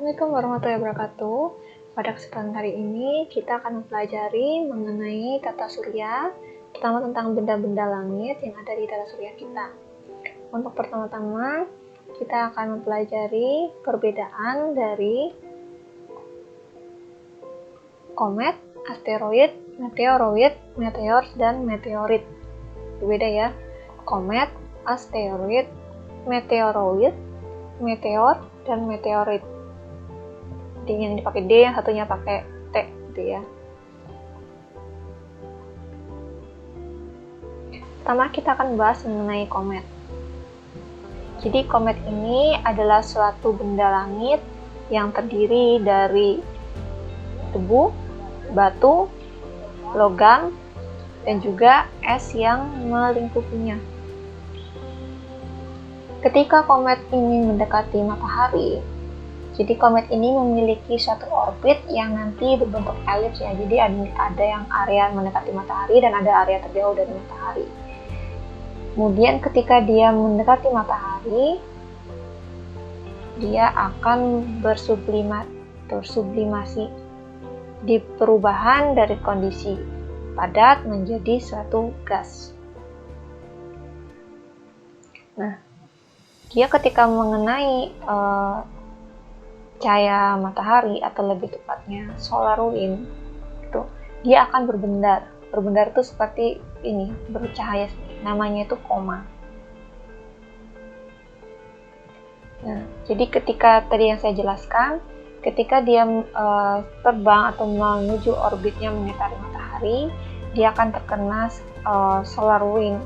Assalamualaikum warahmatullahi wabarakatuh. Pada kesempatan hari ini kita akan mempelajari mengenai tata surya, pertama tentang benda-benda langit yang ada di tata surya kita. Untuk pertama-tama kita akan mempelajari perbedaan dari komet, asteroid, meteoroid, meteor, dan meteorit. Berbeda ya, komet, asteroid, meteoroid, meteor, dan meteorit. Jadi yang dipakai D, yang satunya pakai T gitu ya. Pertama kita akan bahas mengenai komet. Jadi komet ini adalah suatu benda langit yang terdiri dari debu, batu, logam, dan juga es yang melingkupinya. Ketika komet ini mendekati matahari, jadi komet ini memiliki suatu orbit yang nanti berbentuk elips ya. Jadi ada yang area mendekati matahari dan ada area terjauh dari matahari. Kemudian ketika dia mendekati matahari, dia akan bersublimasi di perubahan dari kondisi padat menjadi suatu gas. Nah, dia ketika mengenai cahaya matahari atau lebih tepatnya solar wind, itu dia akan berbendar. Berbendar itu seperti ini, bercahaya, namanya itu koma. Nah, jadi ketika tadi yang saya jelaskan, ketika dia terbang atau menuju orbitnya mengitari matahari, dia akan terkena solar wind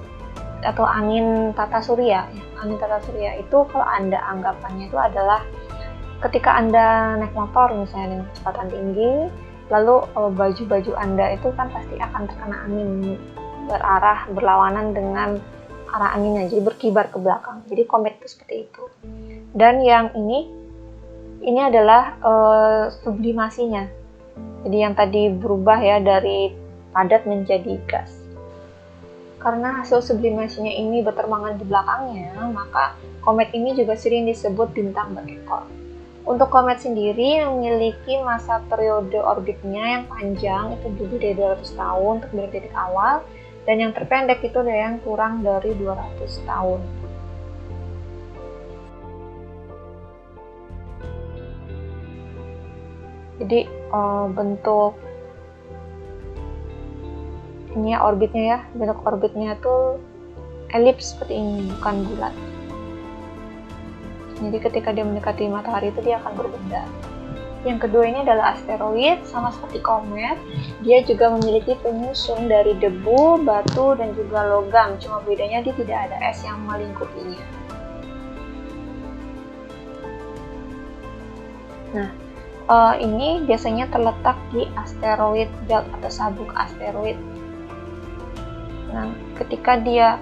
atau angin tata surya. Angin tata surya itu kalau Anda anggapannya itu adalah ketika Anda naik motor misalnya dengan kecepatan tinggi, lalu baju-baju Anda itu kan pasti akan terkena angin berlawanan dengan arah anginnya, jadi berkibar ke belakang. Jadi komet itu seperti itu. Dan yang ini adalah sublimasinya. Jadi yang tadi berubah ya dari padat menjadi gas. Karena hasil sublimasinya ini berterbangan di belakangnya, maka komet ini juga sering disebut bintang berekor. Untuk komet sendiri memiliki masa periode orbitnya yang panjang, itu lebih dari 200 tahun untuk dari titik awal, dan yang terpendek itu ada yang kurang dari 200 tahun. Jadi bentuk ini ya orbitnya ya, bentuk orbitnya itu elips seperti ini, bukan bulat. Jadi ketika dia mendekati matahari itu dia akan berbendar. Yang kedua ini adalah asteroid, sama seperti komet. Dia juga memiliki penyusun dari debu, batu, dan juga logam. Cuma bedanya dia tidak ada es yang melingkupinya. Nah, ini biasanya terletak di asteroid belt atau sabuk asteroid. Nah, ketika dia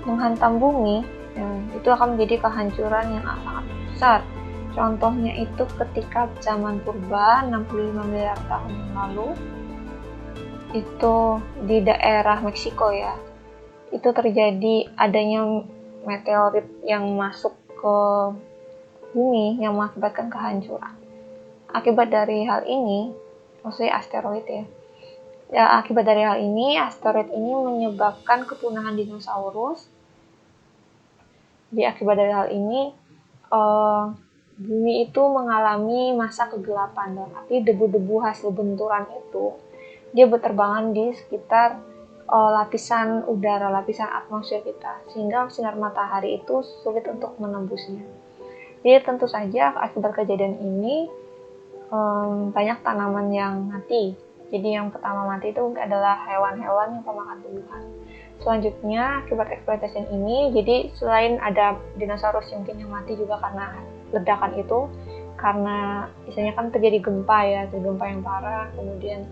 menghantam bumi, itu akan menjadi kehancuran yang sangat besar. Contohnya itu ketika zaman purba 65 miliar tahun yang lalu, itu di daerah Meksiko ya, itu terjadi adanya meteorit yang masuk ke bumi yang mengakibatkan kehancuran. Akibat dari hal ini, maksudnya asteroid ya, akibat dari hal ini, asteroid ini menyebabkan kepunahan dinosaurus. Jadi akibat dari hal ini, bumi itu mengalami masa kegelapan, tapi debu-debu hasil benturan itu dia berterbangan di sekitar lapisan udara, lapisan atmosfer kita, sehingga sinar matahari itu sulit untuk menembusnya. Jadi tentu saja akibat kejadian ini banyak tanaman yang mati. Jadi yang pertama mati itu adalah hewan-hewan yang pemakan tumbuhan. Selanjutnya, akibat eksploitasi ini, jadi selain ada dinosaurus yang mati juga karena ledakan itu, karena misalnya kan terjadi gempa ya, gempa yang parah, kemudian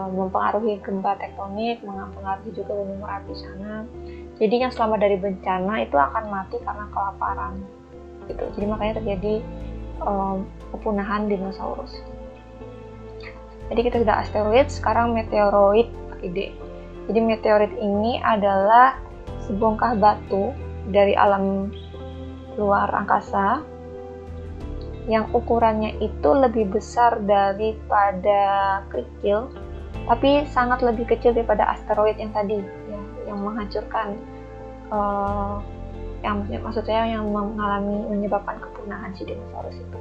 mempengaruhi gempa tektonik, mempengaruhi juga gunung Merapi sana. Jadi yang selamat dari bencana itu akan mati karena kelaparan. Gitu. Jadi makanya terjadi kepunahan dinosaurus. Jadi kita sudah asteroid, sekarang meteoroid pakai D. Jadi meteorit ini adalah sebongkah batu dari alam luar angkasa yang ukurannya itu lebih besar daripada kerikil, tapi sangat lebih kecil daripada asteroid yang tadi, ya, yang menghancurkan, yang maksud saya yang menyebabkan kepunahan si dinosaurus itu.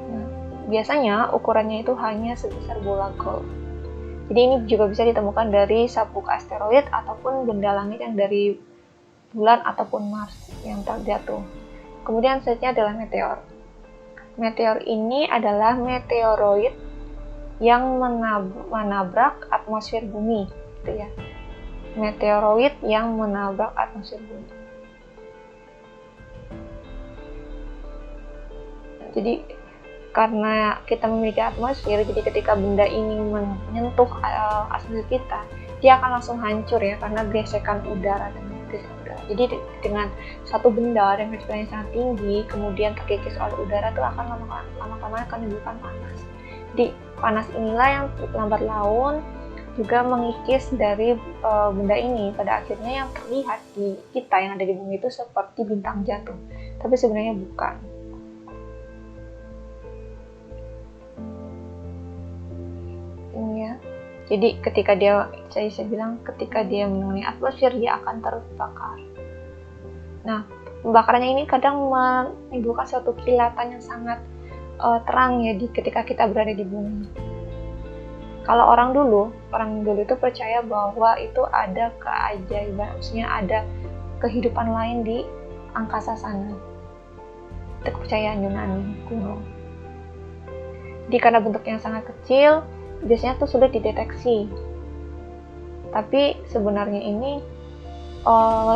Nah, biasanya ukurannya itu hanya sebesar bola golf. Jadi ini juga bisa ditemukan dari sabuk asteroid ataupun benda langit yang dari bulan ataupun Mars yang terjatuh. Kemudian selanjutnya adalah meteor. Meteor ini adalah meteoroid yang menabrak atmosfer bumi, gitu ya. Meteoroid yang menabrak atmosfer bumi. Jadi karena kita memiliki atmosfer, jadi ketika benda ini menyentuh atmosfer kita, dia akan langsung hancur ya, karena gesekan udara dan gesekan udara. Jadi dengan satu benda dengan kecepatan yang sangat tinggi, kemudian terkikis oleh udara, itu akan lama-lama akan menimbulkan panas. Jadi panas inilah yang lambat laun juga mengikis dari benda ini. Pada akhirnya yang terlihat di kita yang ada di bumi itu seperti bintang jatuh, tapi sebenarnya bukan. Ya. Jadi ketika saya bilang ketika dia mengenai atmosfer, dia akan terbakar. Nah, pembakarannya ini kadang menimbulkan suatu kilatan yang sangat terang ya ketika kita berada di bumi. Kalau orang dulu itu percaya bahwa itu ada keajaiban, maksudnya ada kehidupan lain di angkasa sana. Itu kepercayaan Yunani kuno. Jadi karena bentuknya sangat kecil, biasanya tuh sulit dideteksi. Tapi sebenarnya ini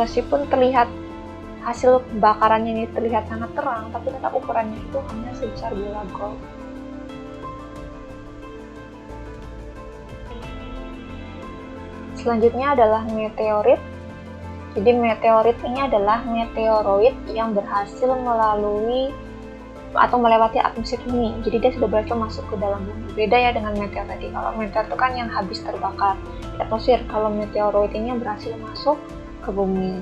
meskipun terlihat hasil bakarannya ini terlihat sangat terang, tapi ternyata ukurannya itu hanya sebesar bola golf. Selanjutnya adalah meteorit. Jadi meteorit ini adalah meteoroid yang berhasil melalui atau melewati atmosfer bumi. Jadi dia sudah berhasil masuk ke dalam bumi. Beda ya dengan meteor tadi. Kalau meteor itu kan yang habis terbakar di atmosfer. Kalau meteoroid ini yang berhasil masuk ke bumi.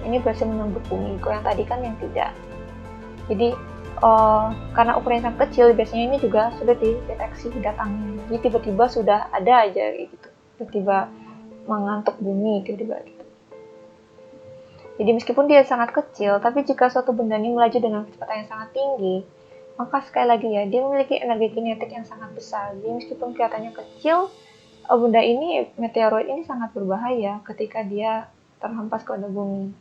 Ini berhasil menembus bumi. Kalau yang tadi kan yang tidak. Jadi karena ukurannya sangat kecil, biasanya ini juga sudah dideteksi datangnya. Jadi tiba-tiba sudah ada aja gitu. Tiba-tiba mengantuk bumi, tiba-tiba gitu. Jadi meskipun dia sangat kecil, tapi jika suatu benda ini melaju dengan kecepatan yang sangat tinggi, maka sekali lagi ya, dia memiliki energi kinetik yang sangat besar. Jadi meskipun kelihatannya kecil, benda ini, meteoroid ini sangat berbahaya ketika dia terhempas ke bumi.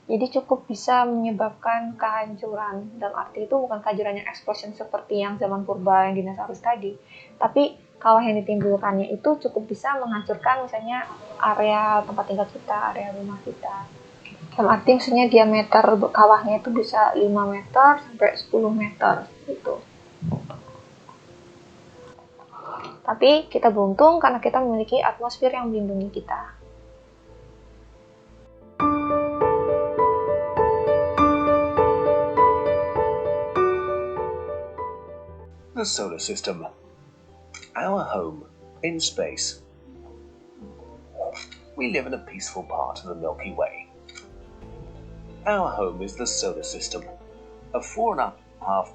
Jadi cukup bisa menyebabkan kehancuran. Dalam arti itu bukan kehancuran yang explosion seperti yang zaman purba yang dinosaurus tadi, tapi kawah yang ditimbulkannya itu cukup bisa menghancurkan misalnya area tempat tinggal kita, area rumah kita. Dalam arti maksudnya diameter kawahnya itu bisa 5 meter sampai 10 meter gitu. Tapi kita beruntung karena kita memiliki atmosfer yang melindungi kita. The solar system, our home in space. We live in a peaceful part of the Milky Way. Our home is the solar system, a 4.5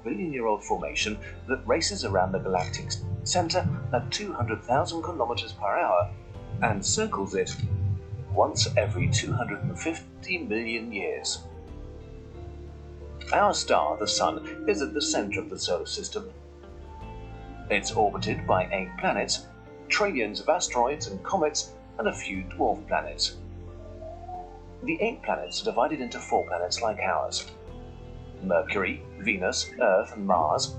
billion-year-old formation that races around the galactic center at 200,000 kilometers per hour and circles it once every 250 million years. Our star, the Sun, is at the center of the solar system. It's orbited by 8 planets, trillions of asteroids and comets, and a few dwarf planets. The 8 planets are divided into 4 planets like ours: Mercury, Venus, Earth and Mars,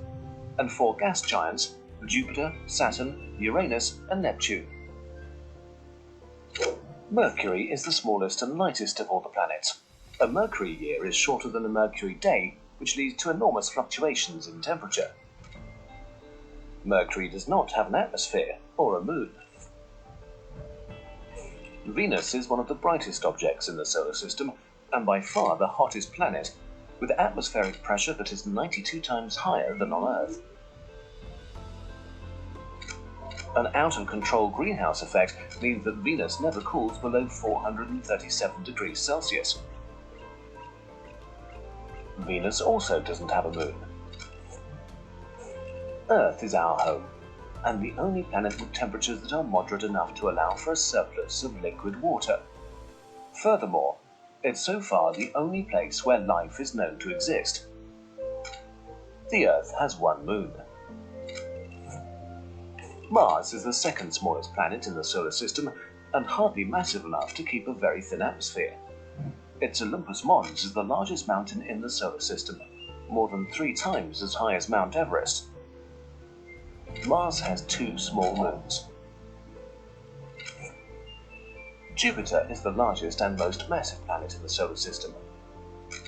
and 4 gas giants: Jupiter, Saturn, Uranus and Neptune. Mercury is the smallest and lightest of all the planets. A Mercury year is shorter than a Mercury day, which leads to enormous fluctuations in temperature. Mercury does not have an atmosphere or a moon. Venus is one of the brightest objects in the solar system, and by far the hottest planet, with atmospheric pressure that is 92 times higher than on Earth. An out-of-control greenhouse effect means that Venus never cools below 437 degrees Celsius, Venus also doesn't have a moon. Earth is our home, and the only planet with temperatures that are moderate enough to allow for a surplus of liquid water. Furthermore, it's so far the only place where life is known to exist. The Earth has one moon. Mars is the second smallest planet in the solar system and hardly massive enough to keep a very thin atmosphere. Its Olympus Mons is the largest mountain in the solar system, more than 3 times as high as Mount Everest. Mars has 2 small moons. Jupiter is the largest and most massive planet in the solar system.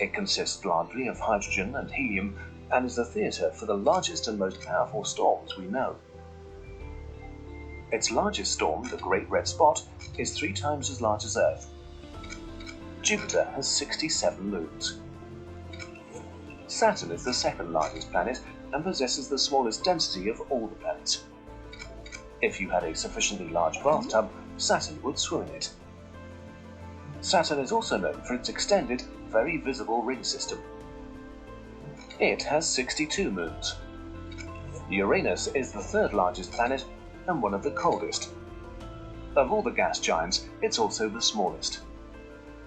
It consists largely of hydrogen and helium and is the theatre for the largest and most powerful storms we know. Its largest storm, the Great Red Spot, is 3 times as large as Earth. Jupiter has 67 moons. Saturn is the second largest planet and possesses the smallest density of all the planets. If you had a sufficiently large bathtub, Saturn would swim in it. Saturn is also known for its extended, very visible ring system. It has 62 moons. Uranus is the third largest planet and one of the coldest. Of all the gas giants, it's also the smallest.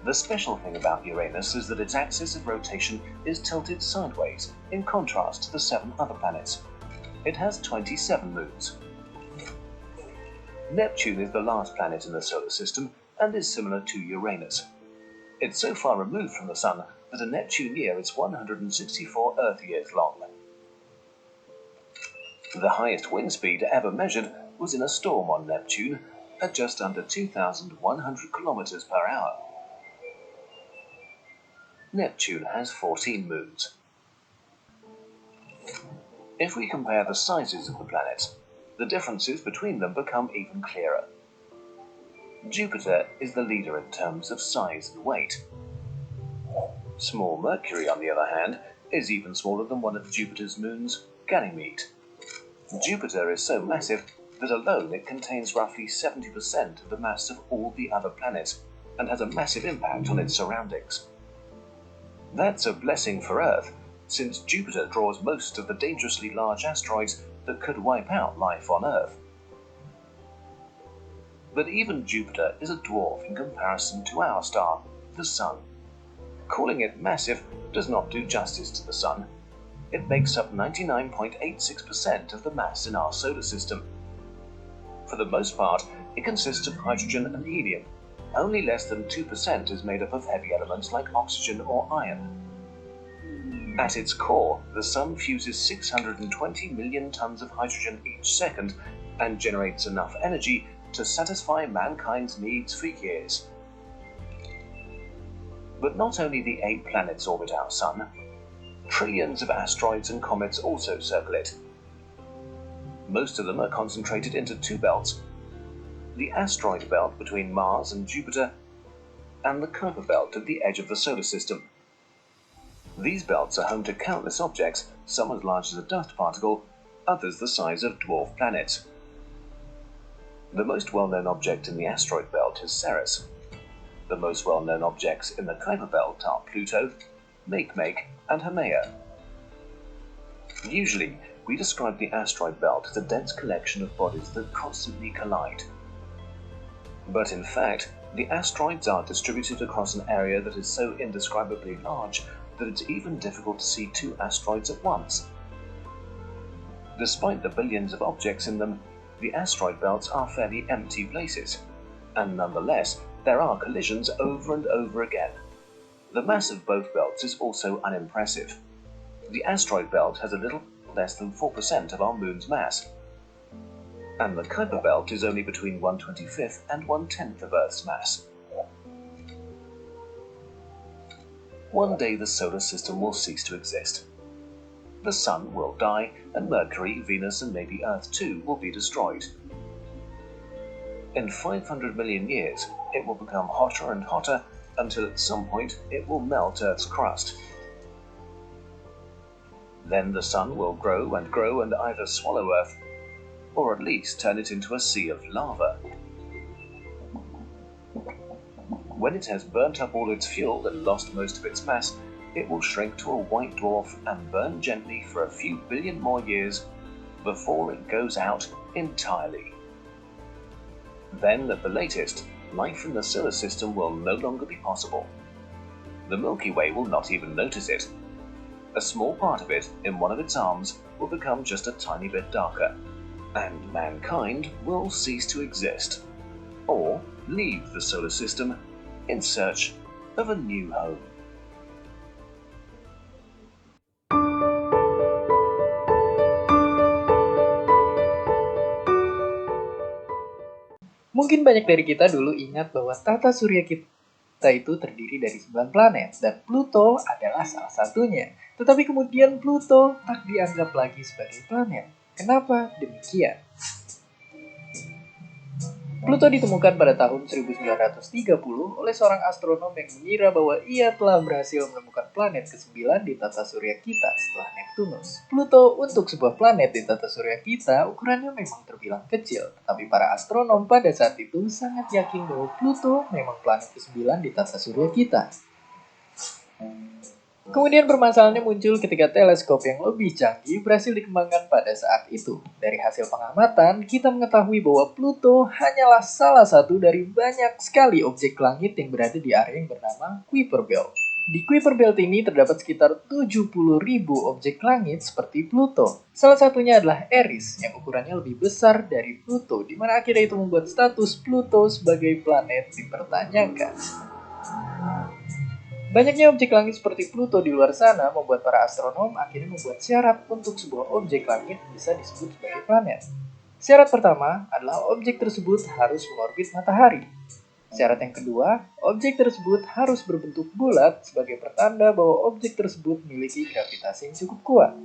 The special thing about Uranus is that its axis of rotation is tilted sideways, in contrast to the 7 other planets. It has 27 moons. Neptune is the last planet in the solar system and is similar to Uranus. It's so far removed from the Sun that a Neptune year is 164 Earth years long. The highest wind speed ever measured was in a storm on Neptune at just under 2,100 kilometers per hour. Neptune has 14 moons. If we compare the sizes of the planets, the differences between them become even clearer. Jupiter is the leader in terms of size and weight. Small Mercury, on the other hand, is even smaller than one of Jupiter's moons, Ganymede. Jupiter is so massive that alone it contains roughly 70% of the mass of all the other planets and has a massive impact on its surroundings. That's a blessing for Earth, since Jupiter draws most of the dangerously large asteroids that could wipe out life on Earth. But even Jupiter is a dwarf in comparison to our star, the Sun. Calling it massive does not do justice to the Sun. It makes up 99.86% of the mass in our solar system. For the most part, it consists of hydrogen and helium. Only less than 2% is made up of heavy elements like oxygen or iron. At its core, the Sun fuses 620 million tons of hydrogen each second and generates enough energy to satisfy mankind's needs for years. But not only the 8 planets orbit our Sun, trillions of asteroids and comets also circle it. Most of them are concentrated into 2 belts: the asteroid belt between Mars and Jupiter, and the Kuiper belt at the edge of the solar system. These belts are home to countless objects, some as large as a dust particle, others the size of dwarf planets. The most well-known object in the asteroid belt is Ceres. The most well-known objects in the Kuiper belt are Pluto, Makemake, and Haumea. Usually, we describe the asteroid belt as a dense collection of bodies that constantly collide. But in fact, the asteroids are distributed across an area that is so indescribably large that it's even difficult to see 2 asteroids at once. Despite the billions of objects in them, the asteroid belts are fairly empty places, and nonetheless, there are collisions over and over again. The mass of both belts is also unimpressive. The asteroid belt has a little less than 4% of our Moon's mass, and the Kuiper belt is only between 1/25th and 1/10th of Earth's mass. One day the solar system will cease to exist. The Sun will die, and Mercury, Venus, and maybe Earth too will be destroyed. In 500 million years, it will become hotter and hotter until at some point it will melt Earth's crust. Then the Sun will grow and grow and either swallow Earth, or at least turn it into a sea of lava. When it has burnt up all its fuel and lost most of its mass, it will shrink to a white dwarf and burn gently for a few billion more years before it goes out entirely. Then, at the latest, life in the solar system will no longer be possible. The Milky Way will not even notice it. A small part of it in one of its arms will become just a tiny bit darker, and mankind will cease to exist, or leave the solar system in search of a new home. Mungkin banyak dari kita dulu ingat bahwa tata surya kita itu terdiri dari 9 planet, dan Pluto adalah salah satunya. Tetapi kemudian Pluto tak dianggap lagi sebagai planet. Kenapa demikian? Pluto ditemukan pada tahun 1930 oleh seorang astronom yang mengira bahwa ia telah berhasil menemukan planet ke-9 di tata surya kita setelah Neptunus. Pluto untuk sebuah planet di tata surya kita ukurannya memang terbilang kecil, tetapi para astronom pada saat itu sangat yakin bahwa Pluto memang planet ke-9 di tata surya kita. Kemudian permasalahannya muncul ketika teleskop yang lebih canggih berhasil dikembangkan pada saat itu. Dari hasil pengamatan, kita mengetahui bahwa Pluto hanyalah salah satu dari banyak sekali objek langit yang berada di area yang bernama Kuiper Belt. Di Kuiper Belt ini terdapat sekitar 70.000 objek langit seperti Pluto. Salah satunya adalah Eris yang ukurannya lebih besar dari Pluto, di mana akhirnya itu membuat status Pluto sebagai planet dipertanyakan. Banyaknya objek langit seperti Pluto di luar sana membuat para astronom akhirnya membuat syarat untuk sebuah objek langit bisa disebut sebagai planet. Syarat pertama adalah objek tersebut harus mengorbit matahari. Syarat yang kedua, objek tersebut harus berbentuk bulat sebagai pertanda bahwa objek tersebut memiliki gravitasi yang cukup kuat.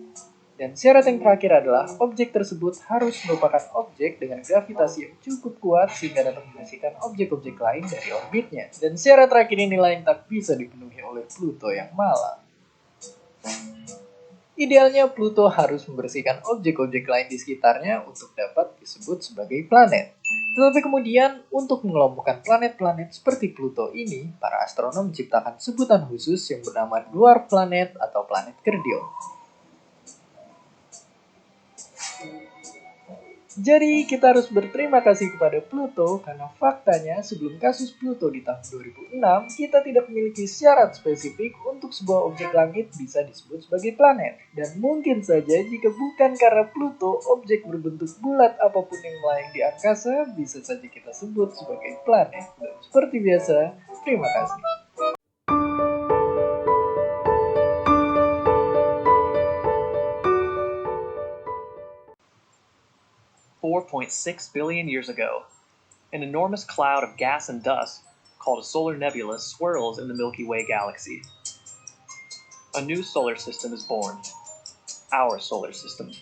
Dan syarat yang terakhir adalah objek tersebut harus merupakan objek dengan gravitasi yang cukup kuat sehingga dapat membersihkan objek-objek lain dari orbitnya. Dan syarat terakhir inilah yang tak bisa dipenuhi oleh Pluto yang malang. Idealnya Pluto harus membersihkan objek-objek lain di sekitarnya untuk dapat disebut sebagai planet. Tetapi kemudian untuk mengelompokkan planet-planet seperti Pluto ini, para astronom menciptakan sebutan khusus yang bernama dwarf planet atau planet kerdil. Jadi kita harus berterima kasih kepada Pluto karena faktanya sebelum kasus Pluto di tahun 2006 kita tidak memiliki syarat spesifik untuk sebuah objek langit bisa disebut sebagai planet. Dan mungkin saja jika bukan karena Pluto, objek berbentuk bulat apapun yang melayang di angkasa bisa saja kita sebut sebagai planet. Dan seperti biasa, terima kasih. 4.6 billion years ago, an enormous cloud of gas and dust, called a solar nebula, swirls in the Milky Way galaxy. A new solar system is born, our solar system.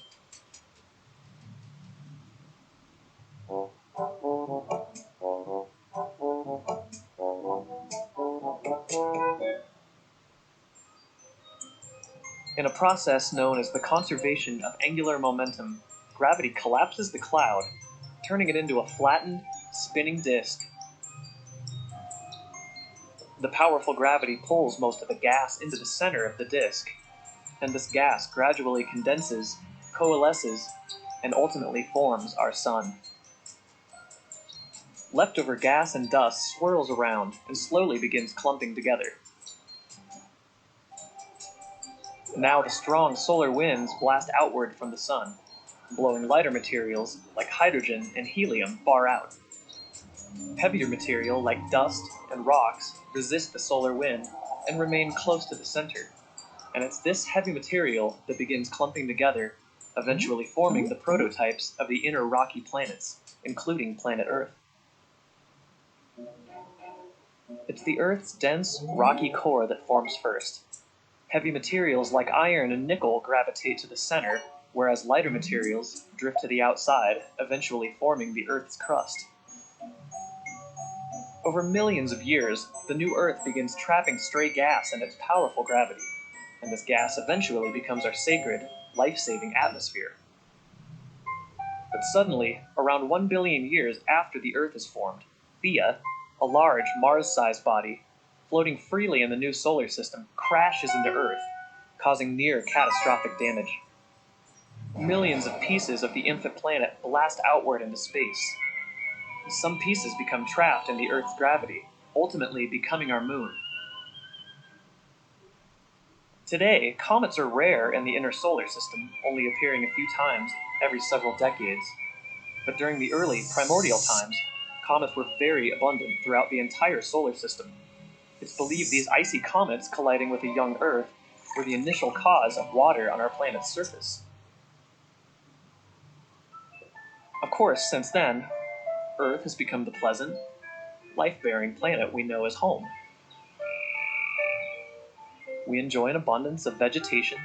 In a process known as the conservation of angular momentum, gravity collapses the cloud, turning it into a flattened, spinning disk. The powerful gravity pulls most of the gas into the center of the disk, and this gas gradually condenses, coalesces, and ultimately forms our sun. Leftover gas and dust swirls around and slowly begins clumping together. Now the strong solar winds blast outward from the sun, blowing lighter materials like hydrogen and helium far out. Heavier material like dust and rocks resist the solar wind and remain close to the center. And it's this heavy material that begins clumping together, eventually forming the prototypes of the inner rocky planets, including planet Earth. It's the Earth's dense, rocky core that forms first. Heavy materials like iron and nickel gravitate to the center, whereas lighter materials drift to the outside, eventually forming the Earth's crust. Over millions of years, the new Earth begins trapping stray gas in its powerful gravity, and this gas eventually becomes our sacred, life-saving atmosphere. But suddenly, around 1 billion years after the Earth is formed, Theia, a large Mars-sized body, floating freely in the new solar system, crashes into Earth, causing near catastrophic damage. Millions of pieces of the infant planet blast outward into space. Some pieces become trapped in the Earth's gravity, ultimately becoming our moon. Today, comets are rare in the inner solar system, only appearing a few times every several decades. But during the early primordial times, comets were very abundant throughout the entire solar system. It's believed these icy comets colliding with a young Earth were the initial cause of water on our planet's surface. Of course, since then, Earth has become the pleasant, life-bearing planet we know as home. We enjoy an abundance of vegetation,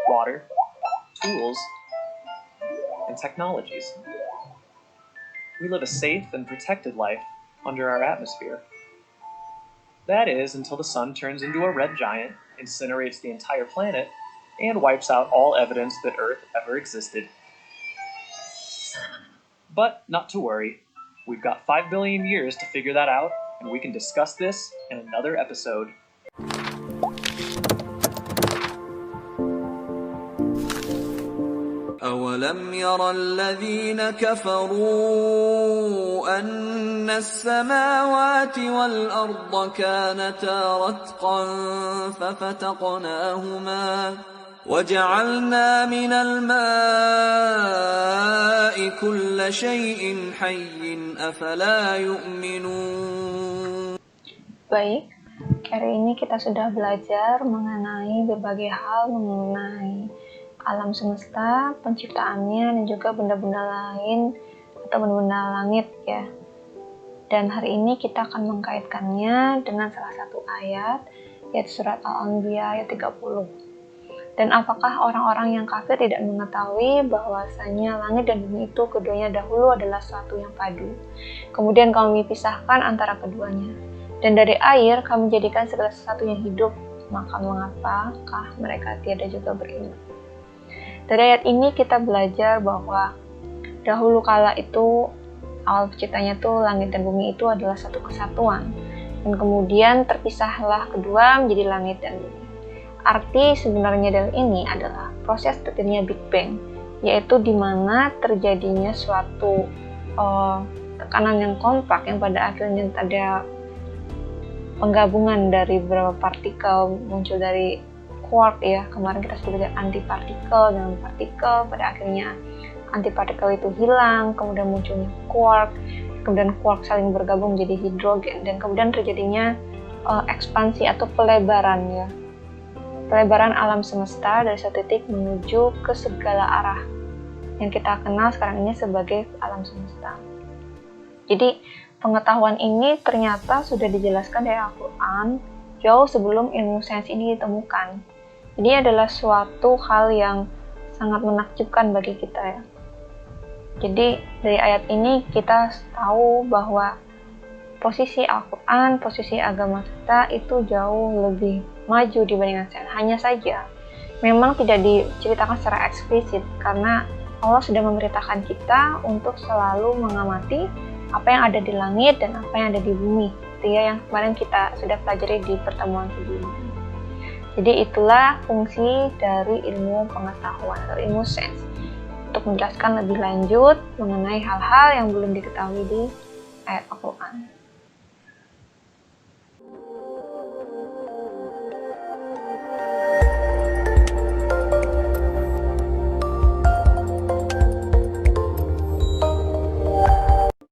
water, tools, and technologies. We live a safe and protected life under our atmosphere. That is, until the sun turns into a red giant, incinerates the entire planet, and wipes out all evidence that Earth ever existed. But not to worry, we've got 5 billion years to figure that out, and we can discuss this in another episode. أولم ير الذين كفروا أن السماوات والأرض كانتا رتقا ففتقناهما وجعلنا من الماء كل شيء حي أفلا يؤمنون. Baik, hari ini kita sudah belajar mengenai berbagai hal mengenai alam semesta, penciptaannya, dan juga benda-benda lain atau benda-benda langit ya. Dan hari ini kita akan mengkaitkannya dengan salah satu ayat, yaitu surat Al-Anbiya ayat 30. Dan apakah orang-orang yang kafir tidak mengetahui bahwasanya langit dan bumi itu keduanya dahulu adalah suatu yang padu. Kemudian kami pisahkan antara keduanya. Dan dari air kami jadikan segala sesuatu yang hidup, maka mengapakah mereka tiada juga beriman? Dari ayat ini kita belajar bahwa dahulu kala itu awal penciptanya itu langit dan bumi itu adalah satu kesatuan, dan kemudian terpisahlah kedua menjadi langit dan bumi. Arti sebenarnya dari ini adalah proses terjadinya Big Bang, yaitu di mana terjadinya suatu tekanan yang kompak yang pada akhirnya ada penggabungan dari beberapa partikel muncul dari quark ya. Kemarin kita sudah belajar antipartikel dan partikel, pada akhirnya antipartikel itu hilang, kemudian munculnya quark, kemudian quark saling bergabung menjadi hidrogen, dan kemudian terjadinya ekspansi atau pelebaran ya. Pelebaran alam semesta dari satu titik menuju ke segala arah yang kita kenal sekarang ini sebagai alam semesta. Jadi pengetahuan ini ternyata sudah dijelaskan dari Al-Quran jauh sebelum ilmu sains ini ditemukan. Ini adalah suatu hal yang sangat menakjubkan bagi kita ya. Jadi dari ayat ini kita tahu bahwa posisi Al-Quran, posisi agama kita itu jauh lebih maju dibandingkan sains. Hanya saja memang tidak diceritakan secara eksplisit karena Allah sudah memerintahkan kita untuk selalu mengamati apa yang ada di langit dan apa yang ada di bumi. Itu ya yang kemarin kita sudah pelajari di pertemuan sebelumnya. Jadi itulah fungsi dari ilmu pengetahuan atau ilmu sains, untuk menjelaskan lebih lanjut mengenai hal-hal yang belum diketahui di ayat Al-Quran.